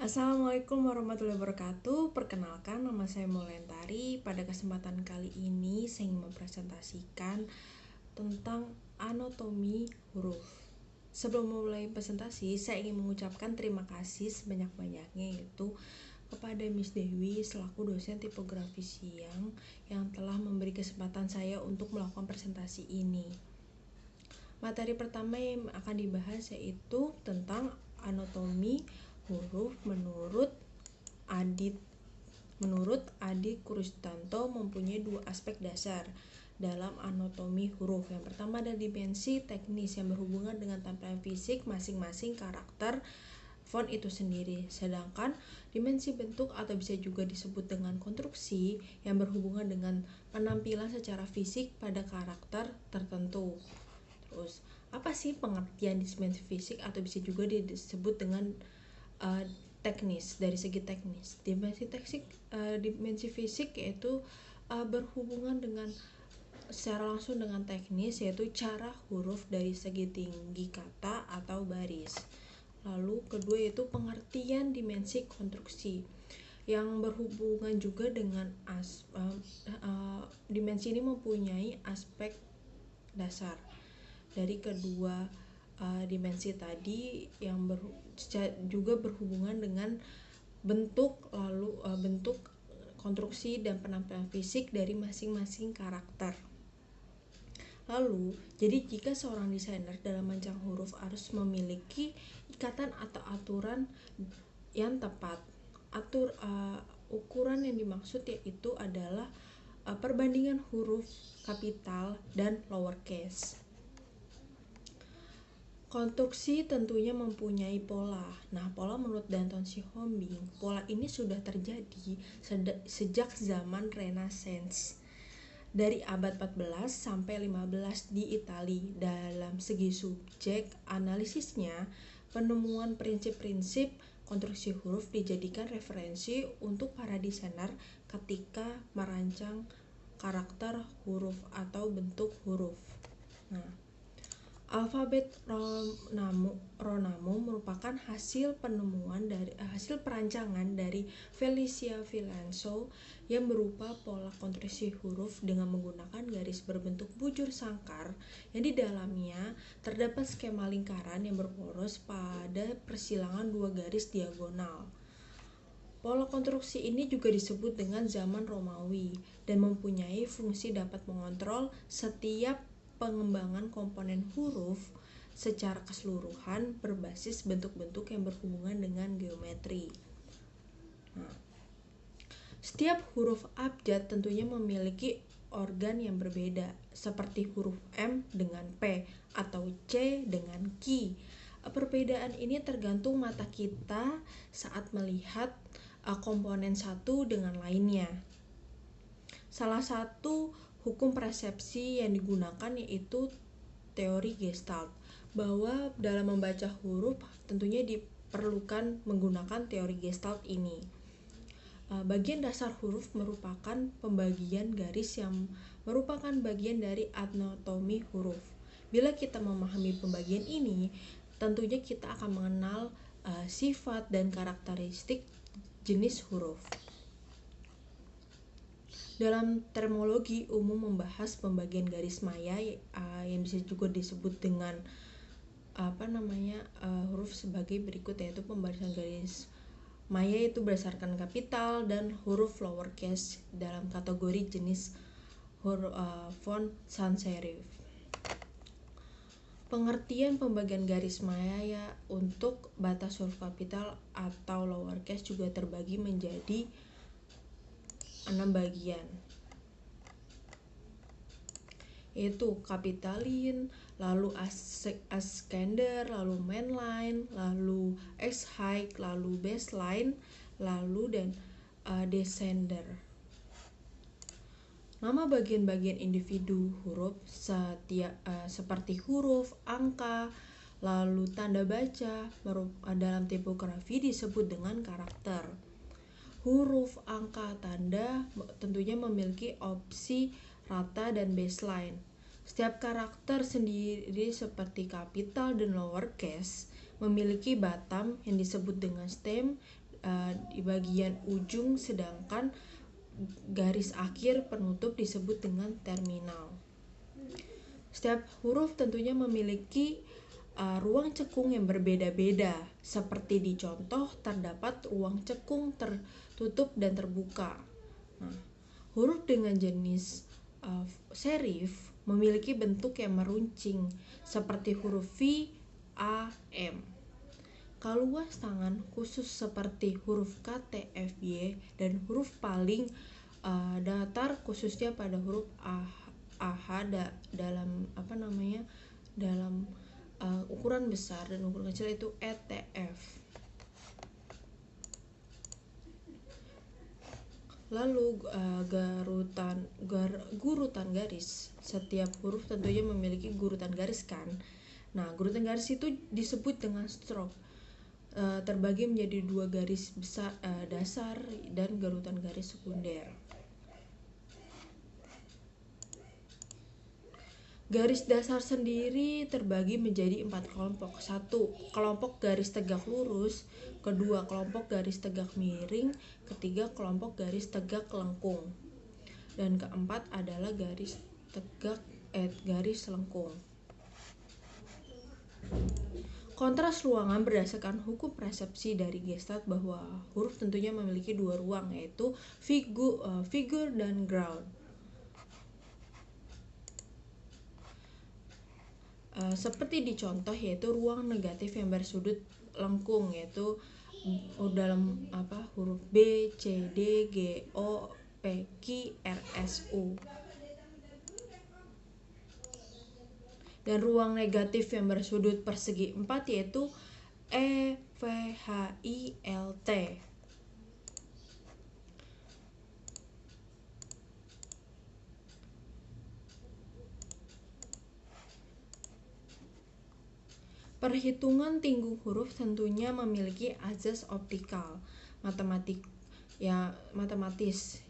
Assalamualaikum warahmatullahi wabarakatuh. Perkenalkan, nama saya Mulentari. Pada kesempatan kali ini saya ingin mempresentasikan tentang anatomi huruf. Sebelum memulai presentasi, saya ingin mengucapkan terima kasih sebanyak-banyaknya yaitu kepada Miss Dewi selaku dosen tipografi siang yang telah memberi kesempatan saya untuk melakukan presentasi ini. Materi pertama yang akan dibahas yaitu tentang anatomi huruf menurut Adi Kurustanto mempunyai dua aspek dasar dalam anatomi huruf. Yang pertama adalah dimensi teknis yang berhubungan dengan tampilan fisik masing-masing karakter font itu sendiri. Sedangkan dimensi bentuk atau bisa juga disebut dengan konstruksi yang berhubungan dengan penampilan secara fisik pada karakter tertentu. Terus, apa sih pengertian dimensi fisik atau bisa juga disebut dengan teknis, dari segi teknis. Dimensi fisik yaitu berhubungan dengan secara langsung dengan teknis, yaitu cara huruf dari segi tinggi kata atau baris. Lalu kedua yaitu pengertian dimensi konstruksi yang berhubungan juga dengan dimensi ini mempunyai aspek dasar dari kedua dimensi tadi yang juga berhubungan dengan bentuk, lalu bentuk, konstruksi dan penampilan fisik dari masing-masing karakter. Lalu, jadi jika seorang desainer dalam merancang huruf harus memiliki ikatan atau aturan yang tepat. Ukuran yang dimaksud yaitu adalah perbandingan huruf kapital dan lowercase. Konstruksi tentunya mempunyai pola. Nah, pola menurut Danton Schimbing, pola ini sudah terjadi sejak zaman Renaissance. Dari abad 14 sampai 15 di Italia. Dalam segi subjek analisisnya, penemuan prinsip-prinsip konstruksi huruf dijadikan referensi untuk para desainer ketika merancang karakter huruf atau bentuk huruf. Nah, alfabet Ronamo merupakan hasil perancangan dari Felicia Villaseñor yang berupa pola konstruksi huruf dengan menggunakan garis berbentuk bujur sangkar yang di dalamnya terdapat skema lingkaran yang berporos pada persilangan dua garis diagonal. Pola konstruksi ini juga disebut dengan zaman Romawi dan mempunyai fungsi dapat mengontrol setiap pengembangan komponen huruf secara keseluruhan berbasis bentuk-bentuk yang berhubungan dengan geometri. Nah, setiap huruf abjad tentunya memiliki organ yang berbeda, seperti huruf M dengan P atau C dengan Q. Perbedaan ini tergantung mata kita saat melihat komponen satu dengan lainnya. Salah satu hukum persepsi yang digunakan yaitu teori Gestalt, bahwa dalam membaca huruf tentunya diperlukan menggunakan teori Gestalt ini. Bagian dasar huruf merupakan pembagian garis yang merupakan bagian dari anatomi huruf. Bila kita memahami pembagian ini, tentunya kita akan mengenal sifat dan karakteristik jenis huruf. Dalam terminologi umum membahas pembagian garis maya yang bisa juga disebut dengan huruf sebagai berikut, yaitu pembarisan garis maya itu berdasarkan kapital dan huruf lowercase dalam kategori jenis font sans serif. Pengertian pembagian garis maya untuk batas huruf kapital atau lowercase juga terbagi menjadi 6 bagian, yaitu kapitalin, lalu ascender, lalu mainline, lalu x-high, lalu baseline, lalu dan descender. Nama bagian-bagian individu huruf seperti huruf, angka, lalu tanda baca dalam tipografi disebut dengan karakter. Huruf, angka, tanda tentunya memiliki opsi rata dan baseline. Setiap karakter sendiri seperti kapital dan lowercase memiliki bottom yang disebut dengan stem di bagian ujung, sedangkan garis akhir penutup disebut dengan terminal. Setiap huruf tentunya memiliki ruang cekung yang berbeda-beda. Seperti di contoh, terdapat ruang cekung tertutup dan terbuka. Nah, huruf dengan jenis serif memiliki bentuk yang meruncing, seperti huruf V, A, M. Kaluas tangan khusus seperti huruf K, T, F, Y, dan huruf paling datar khususnya pada huruf dalam dalam ukuran besar dan ukuran kecil itu E, T, F. Lalu gurutan garis. Setiap huruf tentunya memiliki gurutan garis kan. Nah, gurutan garis itu disebut dengan stroke. Terbagi menjadi 2 garis besar dasar dan gurutan garis sekunder. Garis dasar sendiri terbagi menjadi 4 kelompok. 1. Kelompok garis tegak lurus. 2. Kelompok garis tegak miring. 3. Kelompok garis tegak lengkung. Dan 4 adalah garis lengkung. Kontras ruangan berdasarkan hukum persepsi dari Gestalt bahwa huruf tentunya memiliki 2 ruang, yaitu figure dan ground. Seperti di contoh, yaitu ruang negatif yang bersudut lengkung, yaitu dalam huruf B, C, D, G, O, P, Q, R, S, U. Dan ruang negatif yang bersudut persegi 4 yaitu E, V, H, I, L, T. Perhitungan tinggung huruf tentunya memiliki azas optikal matematis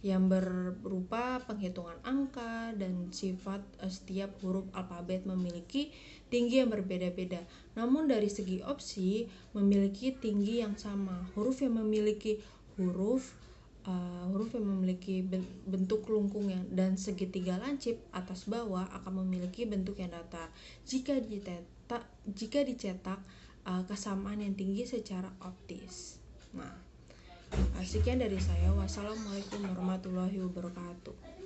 yang berupa penghitungan angka dan sifat. Setiap huruf alfabet memiliki tinggi yang berbeda-beda, namun dari segi opsi memiliki tinggi yang sama. Huruf yang memiliki bentuk lengkung dan segitiga lancip atas bawah akan memiliki bentuk yang datar jika dicetak kesamaan yang tinggi secara optis. Nah, sekian dari saya. Wassalamualaikum warahmatullahi wabarakatuh.